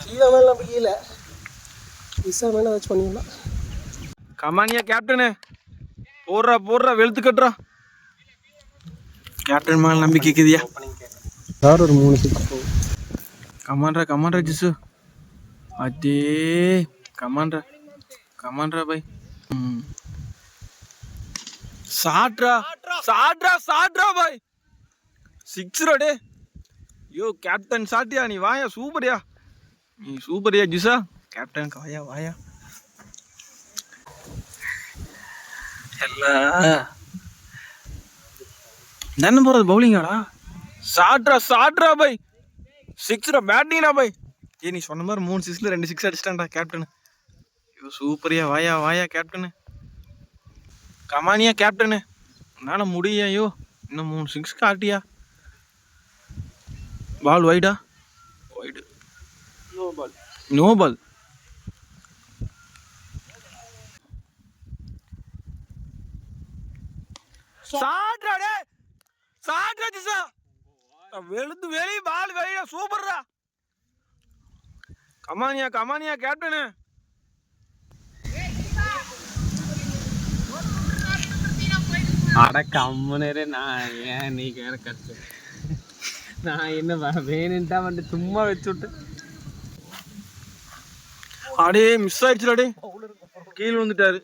கீழே மேலே நம்ம கீழே மிஸ்ஸாக மேலே ஏதாச்சும் பண்ணிடலாம். கமானியா கேப்டனு போடுறா வெளுத்து கட்டுறா. கேப்டன் மேலே நம்பிக்கை இருக்குதியா? யார் ஒரு 3 6 போகும். கமான்ரா ஜிசு. அதே கமான்ரா பை. சாட்ரா பை. 6 டே. யோ கேப்டன் சாட்டியா நீ வாயா, சூப்பர்யா நீ, சூப்பர்யா ஜிசா. கேப்டன் வாயா எல்லாம் என்ன போறது பவுலிங்காடா. சாட்ரா பை. 6 பேட்டிங்டா பை. நீ சொன்ன மாதிரி 3 6ல 2 6 அடிச்சிட்டான்டா கேப்டன். ஐயோ சூப்பர்யா, வாயா கேப்டனு. கமானியா கேப்டனு, என்னால முடியும். ஐயோ இன்னும் 3 6 காட்டியா. பால் வைடு. No ball. சாட்ரா ஜிசா. வெளுத்து வெளியே பால் வெளியா, சூப்பர்ரா. கமானியா கேப்டனு. அட கம்முனே. நான் ஏன் நீ வேற கஷ்டம். நான் என்ன வேணுன்ட்டா வந்து சும்மா வச்சு விட்டு அடே மிஸ் ஆயிடுச்சுடா. கீழே வந்துட்டாரு.